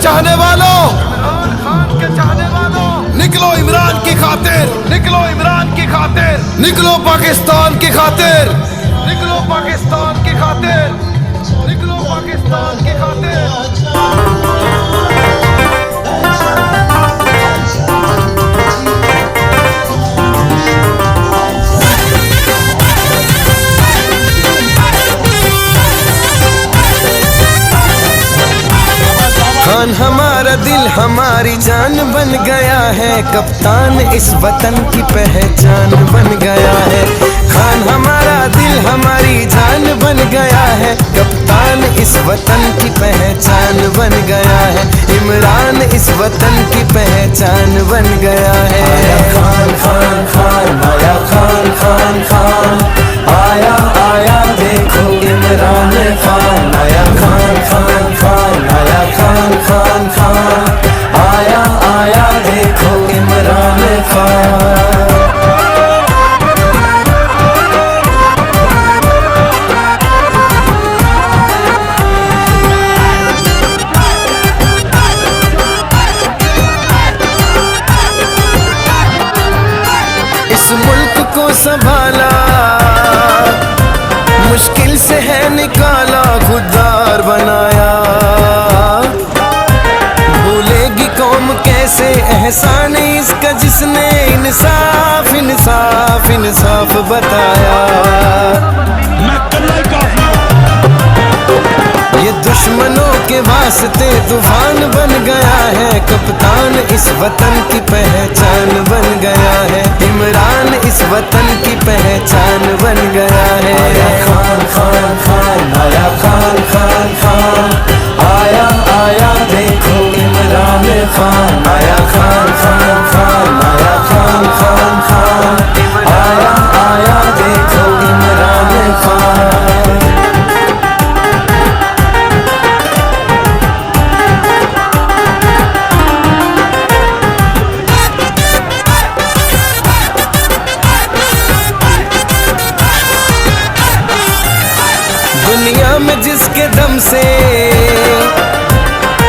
चाहने वालों, निकलो इमरान की खातिर, निकलो इमरान की खातिर, निकलो पाकिस्तान की खातिर, निकलो पाकिस्तान की खातिर, निकलो पाकिस्तान की खातिर। खान हमारा दिल हमारी जान बन गया है, कप्तान इस वतन की पहचान बन गया है। खान हमारा दिल हमारी जान बन गया है, कप्तान इस वतन की पहचान बन गया है। इमरान इस वतन की पहचान बन गया है। आया खान खान खान, आया खान खान खान, आया आया देखो इमरान खान। आया खान खान खान, आया खान खान खान, आया आया देखो इमरान खान। इस मुल्क को संभाला मुश्किल से है निकाला, खुददार बनाया। भूलेगी कौम कैसे एहसान इसका जिसने इंसाफ इंसाफ इंसाफ बताया। ये दुश्मनों के वास्ते तूफान बन गया है, कप्तान इस वतन की पहचान बन गया है। इमरान इस वतन की पहचान बन गया है। आया खान खान खान, आया खान खान खान, आया आया देखो इमरान खान। आया खान खान खान, आया खान खान खान, आया आया देखो इमरान खान। दुनिया में जिसके दम से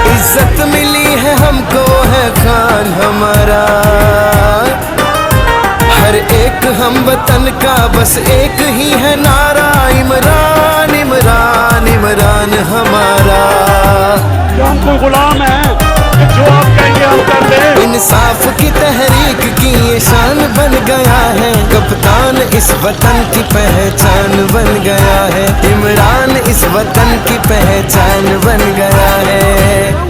इज्जत मिली है हमको है खान हमारा। हर एक हम वतन का बस एक ही है नारा, इमरान इमरान इमरान हमारा। हम कोई गुलाम है कि जो आप कहेंगे हम कर दें। इंसाफ की तहरीक की ये शान बन गया है, कप्तान इस वतन की पहचान बन गया है। इमरान इस वतन की पहचान बन गया है।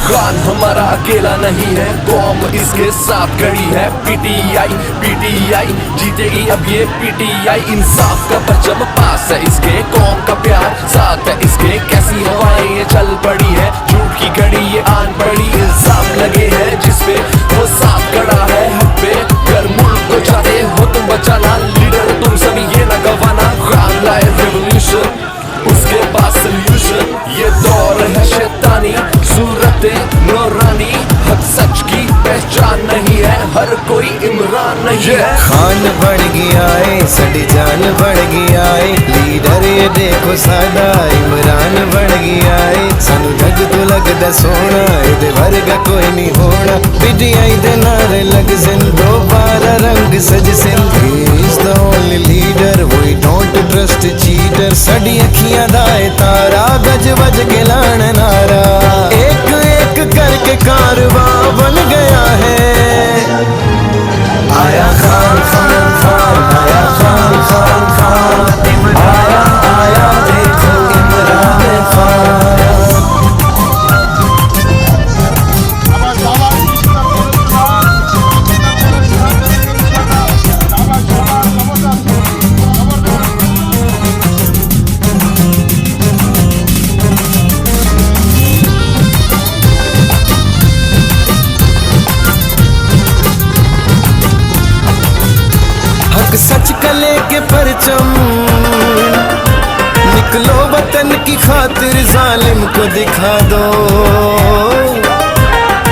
खान हमारा अकेला नहीं है, कौम इसके साथ खड़ी है। पीटीआई पीटीआई जीतेगी अब ये पीटीआई। इंसाफ का परचम पास है इसके, कौम का प्यार साथ है इसके। कैसी हवाएं ये चल पड़ी है, झूठ की घड़ी ये आन पड़ी। इंसाफ लगे हैं जिसपे वो साथ खड़ा है हक पे। कर मुल्क को चाहते हो तुम बचाना, लीडर तुम सभी ये न गवाना। खान लाए रेवोल्यूशन, उसके पास सोल्यूशन। ये दौर है शैतानी, सूरत नूरानी। हक सच की पहचान नहीं है, हर कोई इमरान नहीं है। खान बढ़ गया है, सड़ी जान बढ़ गया है। लीडर ये देखो साडा इमरान बढ़ गया है। सानू जग तो लगदा सोना, इहदे वर्गा कोई नहीं होना। पीटीआई दे नारे लग सिन, दोबारा रंग सज सिन। He is the only leader, we don't trust cheater। साडी अखियां दा तारा गज वज के लाण नारा। एक एक करके कारवां बन गया है। आया खान खान खान, आया खान खान खान, आया आया देखो इमरान खान। हक सच का लेके परचम, निकलो वतन की खातिर जालिम को दिखा दो।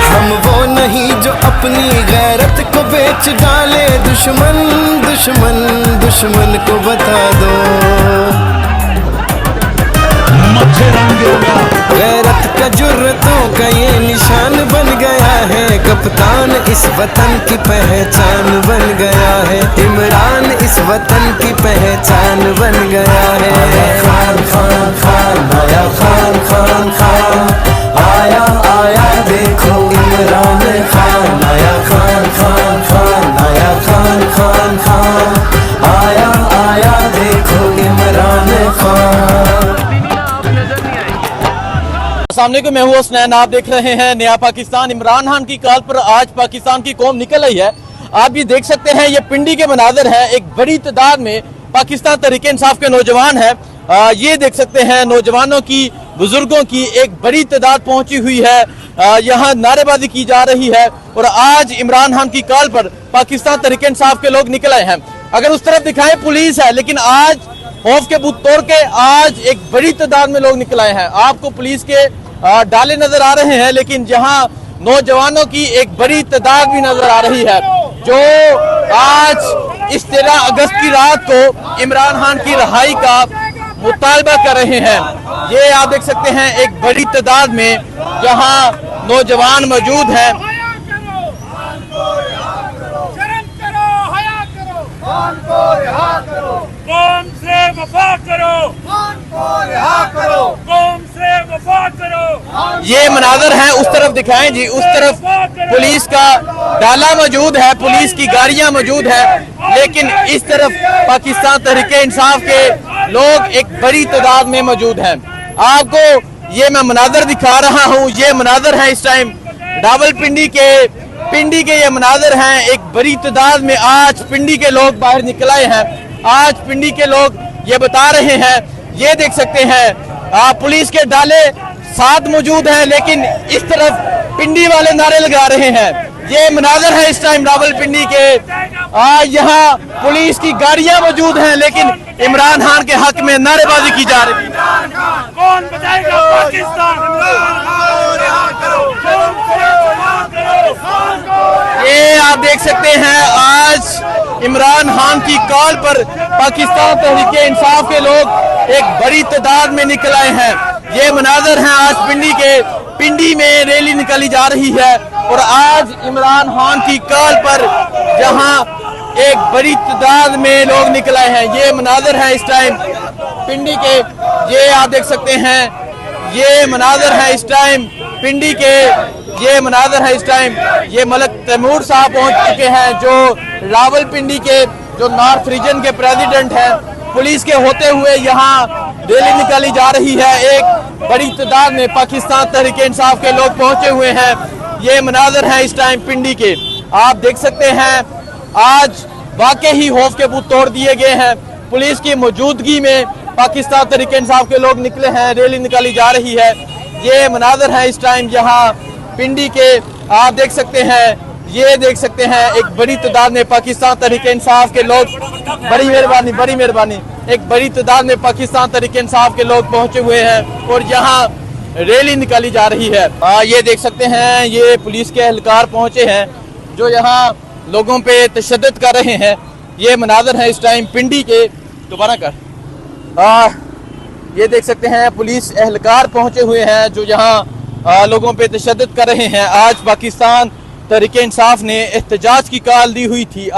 हम वो नहीं जो अपनी गैरत को बेच डाले, दुश्मन दुश्मन दुश्मन को बता दो। गैरत का जुर्म मेहनतों का ये निशान बन गया है, कप्तान इस वतन की पहचान बन गया है, इमरान इस वतन की पहचान बन गया है। खान खान खान आया, खान खान खान आया आया, देखो इमरान खान आया, खान खान खान आया, खान खान खान आया आया, देखो इमरान खान। अस्सलामुअलैकुम, मैं हूं हुसनैन, आप देख रहे हैं नया पाकिस्तान। इमरान खान की कॉल पर आज पाकिस्तान की कौम निकल आई है। आप ये देख सकते हैं, ये पिंडी के मनाजर है। एक बड़ी तादाद में पाकिस्तान तहरीक इंसाफ के नौजवान हैं। ये देख सकते हैं, नौजवानों की, बुजुर्गों की एक बड़ी तादाद पहुंची हुई है। यहाँ नारेबाजी की जा रही है और आज इमरान खान की कॉल पर पाकिस्तान तहरीक इंसाफ के लोग निकल आए हैं। अगर उस तरफ दिखाएं पुलिस है, लेकिन आज खौफ के बूथ तोड़ के आज एक बड़ी तादाद में लोग निकल आए हैं। आपको पुलिस के डाले नजर आ रहे हैं, लेकिन जहां नौजवानों की एक बड़ी तादाद भी नजर आ रही है, जो आज इस 13 अगस्त की रात को इमरान खान की रिहाई का मुतालबा कर रहे हैं। ये आप देख सकते हैं, एक बड़ी तादाद में जहां नौजवान मौजूद हैं। कौम से वफा करो, कौम से वफा करो। ये मनाजर हैं, उस तरफ दिखाएं जी, उस तरफ पुलिस का डाला मौजूद है, पुलिस की गाड़ियां मौजूद है, लेकिन इस तरफ पाकिस्तान तहरीक इंसाफ के लोग एक बड़ी तादाद में मौजूद हैं। आपको ये मैं मनाजर दिखा रहा हूँ, ये मनाजर है इस टाइम रावलपिंडी के ये मनाजर हैं। एक बड़ी तादाद में आज पिंडी के लोग बाहर निकल आए हैं। आज पिंडी के लोग ये बता रहे हैं, ये देख सकते हैं, पुलिस के डाले साथ मौजूद हैं, लेकिन इस तरफ पिंडी वाले नारे लगा रहे हैं। ये मनाजर है इस टाइम रावलपिंडी के। यहाँ पुलिस की गाड़ियां मौजूद हैं, लेकिन इमरान खान के हक में नारेबाजी की जा रही है। कौन बचाएगा पाकिस्तान? ये आप देख सकते हैं, आज इमरान खान की कॉल पर पाकिस्तान तहरीक इंसाफ के लोग एक बड़ी तादाद में निकल आए हैं। ये मनाजर हैं आज पिंडी में रैली निकाली जा रही है और आज इमरान खान की कॉल पर जहां एक बड़ी तादाद में लोग निकल आए हैं। ये मनाजर हैं इस टाइम पिंडी के। ये आप देख सकते हैं, ये मनाजर है इस टाइम पिंडी के। ये मनाजर है इस टाइम, ये मलक तैमूर साहब पहुंच चुके हैं, जो रावलपिंडी के जो नॉर्थ रीजन के प्रेसिडेंट हैं। पुलिस के होते हुए यहाँ रैली निकाली जा रही है। एक बड़ी तादाद में पाकिस्तान तहरीक इंसाफ के लोग पहुंचे हुए हैं। ये मनाजर है इस टाइम पिंडी के। आप देख सकते हैं, आज वाकई ही खौफ के बूथ तोड़ दिए गए हैं। पुलिस की मौजूदगी में पाकिस्तान तहरीक इंसाफ के लोग निकले हैं, रैली निकाली जा रही है। ये मनाजर है इस टाइम यहाँ पिंडी के। आप देख सकते हैं, ये देख सकते हैं, एक बड़ी तादाद में पाकिस्तान तहरीक इंसाफ के लोग, बड़ी मेहरबानी, एक बड़ी तादाद में पाकिस्तान तहरीक इंसाफ के लोग पहुंचे हुए हैं और यहाँ रैली निकाली जा रही है। ये देख सकते हैं, ये पुलिस के एहलकार पहुंचे हैं, जो यहाँ लोगों पे तशद्दुद कर रहे हैं। ये मनाजर है इस टाइम पिंडी के। दोबारा कर ये देख सकते हैं, पुलिस एहलकार पहुंचे हुए हैं, जो यहाँ लोगों पे तशद्दुद कर रहे हैं। आज पाकिस्तान तहरीक इंसाफ ने एहतजाज की कॉल दी हुई थी।